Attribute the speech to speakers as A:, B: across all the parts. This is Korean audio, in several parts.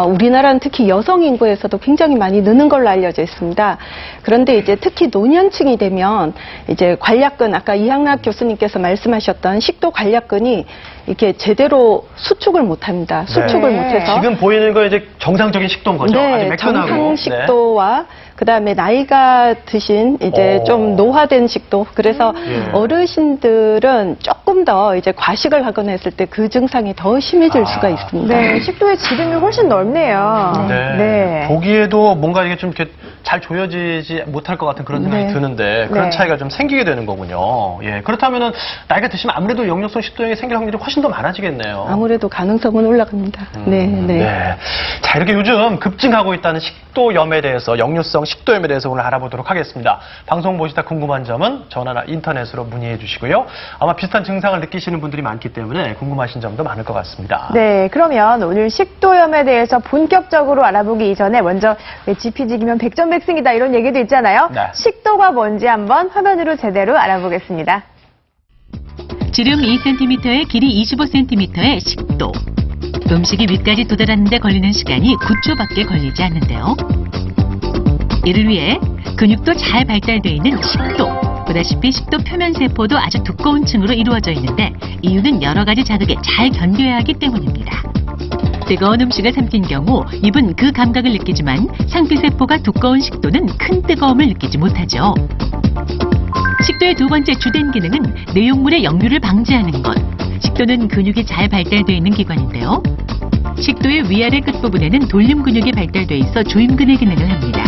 A: 우리나라는 특히 여성 인구에서도 굉장히 많이 느는 걸로 알려져 있습니다. 그런데 이제 특히 노년층이 되면 이제 관략근, 아까 이항락 교수님께서 말씀하셨던 식도 관략근이 이렇게 제대로 수축을 못합니다. 수축을 못해서
B: 지금 보이는 거 이제 정상적인 식도인 거죠.
A: 네,
B: 아주 매끈하고.
A: 정상 식도와 그다음에 나이가 드신 이제 좀 노화된 식도. 그래서 어르신들은 조금 더 이제 과식을 하거나 했을 때 그 증상이 더 심해질 수가 있습니다.
C: 네, 식도의 지름이 훨씬 넓네요.
B: 네. 보기에도 뭔가 이게 좀 이렇게 잘 조여지지 못할 것 같은 그런 생각이 드는데 그런 차이가 좀 생기게 되는 거군요. 예. 그렇다면은 나이가 드시면 아무래도 역류성 식도염이 생길 확률이 훨씬 더 많아지겠네요.
A: 아무래도 가능성은 올라갑니다. 네.
B: 자, 이렇게 요즘 급증하고 있다는 식도염에 대해서, 역류성 식도염에 대해서 오늘 알아보도록 하겠습니다. 방송 보시다 궁금한 점은 전화나 인터넷으로 문의해 주시고요. 아마 비슷한 증상을 느끼시는 분들이 많기 때문에 궁금하신 점도 많을 것 같습니다.
C: 네, 그러면 오늘 식도염에 대해서 본격적으로 알아보기 이전에 먼저 지피지기면 백전백승이다 이런 얘기도 있잖아요. 식도가 뭔지 한번 화면으로 제대로 알아보겠습니다.
D: 지름 2cm에 길이 25cm의 식도. 음식이 위까지 도달하는데 걸리는 시간이 9초밖에 걸리지 않는데요. 이를 위해 근육도 잘 발달되어 있는 식도. 보다시피 식도 표면 세포도 아주 두꺼운 층으로 이루어져 있는데 이유는 여러 가지 자극에 잘 견뎌야 하기 때문입니다. 뜨거운 음식을 삼킨 경우 입은 그 감각을 느끼지만 상피세포가 두꺼운 식도는 큰 뜨거움을 느끼지 못하죠. 식도의 두 번째 주된 기능은 내용물의 역류를 방지하는 것. 식도는 근육이 잘 발달되어 있는 기관인데요. 식도의 위아래 끝부분에는 돌림 근육이 발달되어 있어 조임근의 기능을 합니다.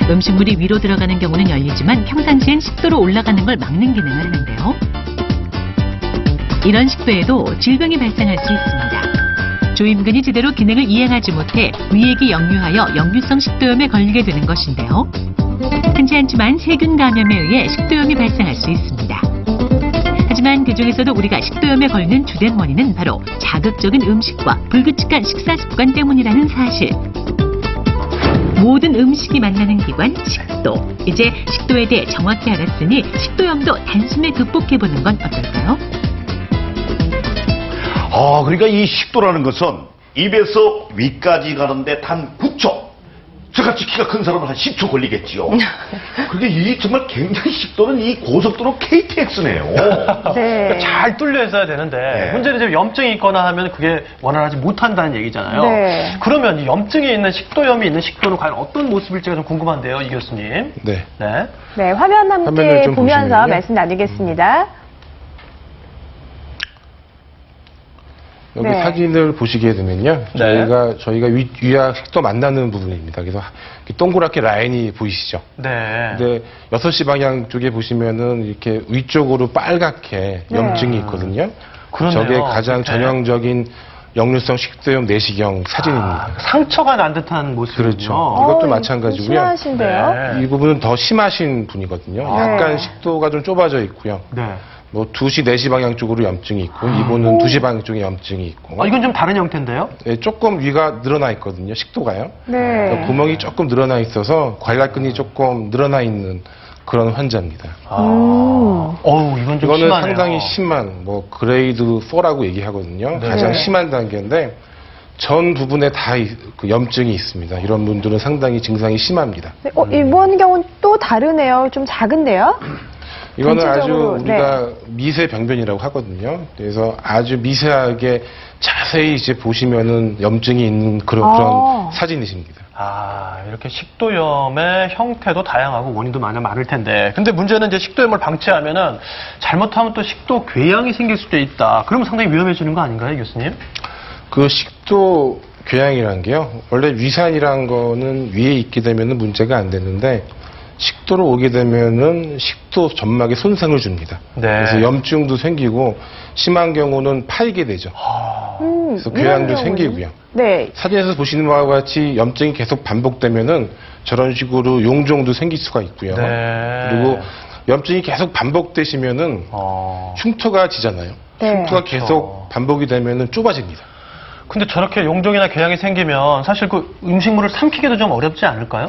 D: 음식물이 위로 들어가는 경우는 열리지만 평상시엔 식도로 올라가는 걸 막는 기능을 하는데요. 이런 식도에도 질병이 발생할 수 있습니다. 조임근이 제대로 기능을 이행하지 못해 위액이 역류하여 역류성 식도염에 걸리게 되는 것인데요. 흔치 않지만 세균 감염에 의해 식도염이 발생할 수 있습니다. 하지만 그중에서도 우리가 식도염에 걸리는 주된 원인은 바로 자극적인 음식과 불규칙한 식사 습관 때문이라는 사실. 모든 음식이 만나는 기관, 식도. 이제 식도에 대해 정확히 알았으니 식도염도 단숨에 극복해보는 건 어떨까요?
E: 그러니까 이 식도라는 것은 입에서 위까지 가는데 단 9초. 저같이 키가 큰 사람은 한 10초 걸리겠지요. 그게 이 정말 굉장히 식도는 이 고속도로 KTX네요.
B: 그러니까 잘 뚫려 있어야 되는데 문제는 이제 염증이 있거나 하면 그게 원활하지 못한다는 얘기잖아요. 그러면 이 염증이 있는 식도염이 있는 식도는 과연 어떤 모습일지가 좀 궁금한데요, 이 교수님.
C: 네, 화면 함께 보면서 말씀 나누겠습니다.
F: 여기 사진을 보시게 되면요. 저희가 위와 식도 만나는 부분입니다. 그래서 동그랗게 라인이 보이시죠? 근데 6시 방향 쪽에 보시면은 이렇게 위쪽으로 빨갛게 염증이 있거든요. 저게 가장 전형적인 역류성 식도염 내시경 사진입니다.
B: 상처가 난 듯한 모습이죠.
F: 그렇죠. 이것도 마찬가지고요.
C: 심하신데요?
F: 이 부분은 더 심하신 분이거든요. 약간 식도가 좀 좁아져 있고요. 뭐 2시, 4시 방향 쪽으로 염증이 있고 이분은 2시 방향 쪽에 염증이 있고.
B: 이건 좀 다른 형태인데요?
F: 네, 조금 위가 늘어나 있거든요. 식도가요. 그러니까 구멍이 조금 늘어나 있어서 관략근이 조금 늘어나 있는 그런 환자입니다.
B: 이건 좀
F: 이거는
B: 심하네요.
F: 상당히 심한 뭐 그레이드 4라고 얘기하거든요. 가장 심한 단계인데 전 부분에 다 그 염증이 있습니다. 이런 분들은 상당히 증상이 심합니다.
C: 이번 경우는 또 다르네요. 좀 작은데요?
F: 이거는 아주 우리가 미세 병변이라고 하거든요. 그래서 아주 미세하게 자세히 이제 보시면은 염증이 있는 그런 사진이십니다.
B: 이렇게 식도염의 형태도 다양하고 원인도 많을 텐데. 근데 문제는 이제 식도염을 방치하면은 잘못하면 또 식도 궤양이 생길 수도 있다. 그러면 상당히 위험해지는 거 아닌가요, 교수님?
F: 그 식도 궤양이라는 게요. 원래 위산이란 거는 위에 있게 되면은 문제가 안 되는데 식도로 오게 되면은 식도 점막에 손상을 줍니다. 그래서 염증도 생기고 심한 경우는 파이게 되죠. 그래서 궤양도 생기고요. 사진에서 보시는 바와 같이 염증이 계속 반복되면은 저런 식으로 용종도 생길 수가 있고요. 그리고 염증이 계속 반복되시면은 흉터가 지잖아요. 흉터가 계속 반복이 되면은 좁아집니다.
B: 근데 저렇게 용종이나 궤양이 생기면 사실 그 음식물을 삼키기도 좀 어렵지 않을까요?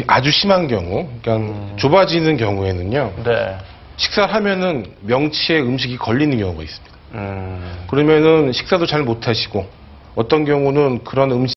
F: 아주 심한 경우, 그러니까 좁아지는 경우에는요. 식사를 하면은 명치에 음식이 걸리는 경우가 있습니다. 그러면은 식사도 잘 못하시고 어떤 경우는 그런 음식